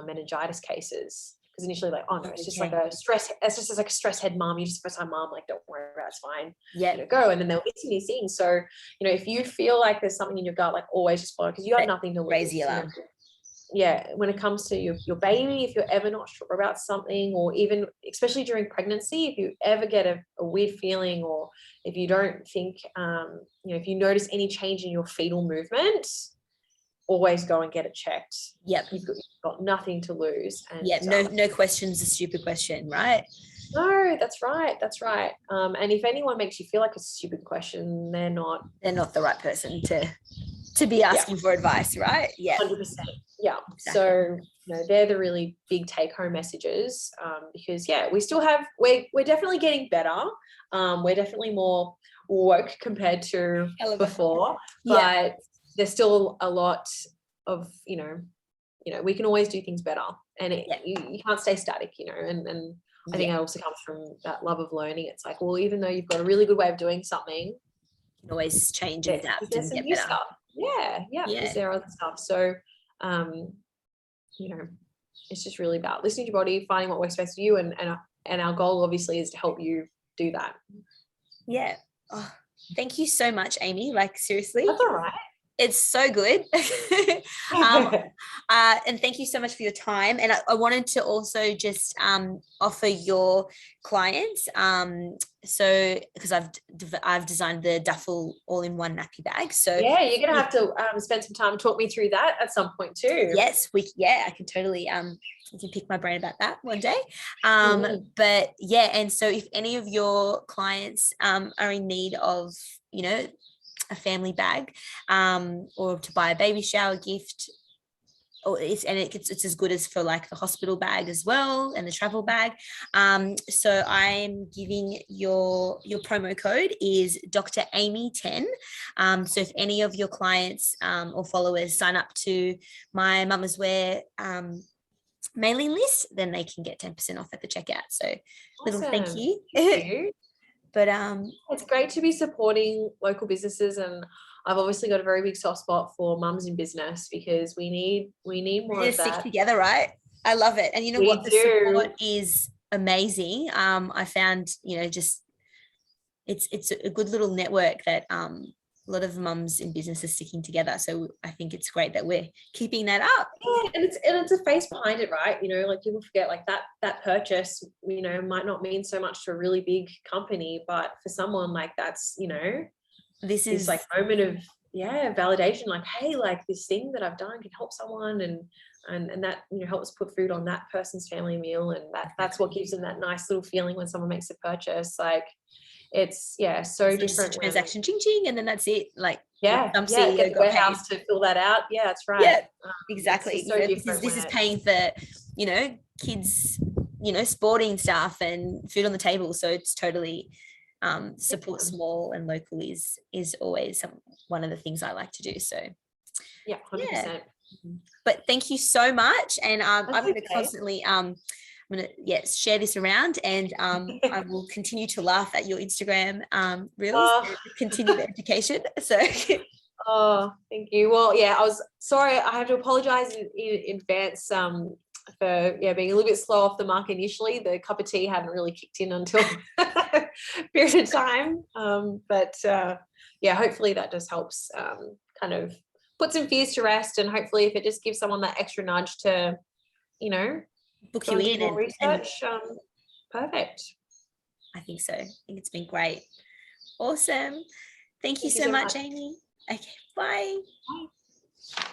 meningitis cases. Because initially, like, oh no, it's just like a stress. It's just like a stress head mom. You're just first time mom. Like, don't worry about it, it's fine. Yeah, go. And then they'll missing these things. So if you feel like there's something in your gut, like always just follow, because you have nothing to lose. Raise the alarm. When it comes to your baby, if you're ever not sure about something, or even especially during pregnancy, if you ever get a weird feeling, or if you don't think, if you notice any change in your fetal movement, always go and get it checked. Yep. You've got nothing to lose. And no question's a stupid question, right? No, that's right. And if anyone makes you feel like it's a stupid question, they're not the right person to be asking for advice, right? 100%. Yeah. Exactly. So they're the really big take-home messages, because we still have, we're definitely getting better. We're definitely more woke compared to before, but there's still a lot of we can always do things better, and you can't stay static, and I think it also comes from that love of learning. It's like, well, even though you've got a really good way of doing something, you can always change and adapt and get better stuff. Is there other stuff? So it's just really about listening to your body, finding what works best for you, and our goal obviously is to help you do that. Thank you so much, Amy. Like, seriously, that's all right. It's so good. And thank you so much for your time. And I wanted to also just offer your clients, so because I've designed the duffel all-in-one nappy bag. So you're gonna have to spend some time, talk me through that at some point too. Yes, I can totally you can pick my brain about that one day. But and so if any of your clients are in need of a family bag, or to buy a baby shower gift, it's as good as for like the hospital bag as well, and the travel bag. So I'm giving your promo code is Dr. Amy 10. So if any of your clients or followers sign up to my Mummas Wear mailing list, then they can get 10% off at the checkout. So little thank you. Thank you. But it's great to be supporting local businesses, and I've obviously got a very big soft spot for mums in business, because we need more of that. Stick together, right? I love it. And the support is amazing. I found just it's a good little network that a lot of mums in business are sticking together. So I think it's great that we're keeping that up. And it's a face behind it, right? Like people forget, like that purchase, might not mean so much to a really big company, but for someone like that's, this is like moment of validation, like, hey, like this thing that I've done can help someone, and that helps put food on that person's family meal, and that's what gives them that nice little feeling when someone makes a purchase. Like it's so different. Transaction, ching ching, and then that's it. Like get the warehouse to fill that out. Yeah, that's right. Yeah, exactly. So this is paying for kids sporting stuff and food on the table. So it's totally support small and local is always one of the things I like to do. So 100%. But thank you so much, and I'm going to constantly I'm going to share this around, and I will continue to laugh at your Instagram reels to continue the education. So oh, thank you. Well, yeah, I was sorry. I have to apologize in advance for being a little bit slow off the mark initially. The cup of tea hadn't really kicked in until a period of time. But hopefully that just helps kind of put some fears to rest, and hopefully if it just gives someone that extra nudge to, book go you and do in more research. Perfect. I think so. I think it's been great. Awesome. Thank you so much, Amy. Okay, bye. Bye.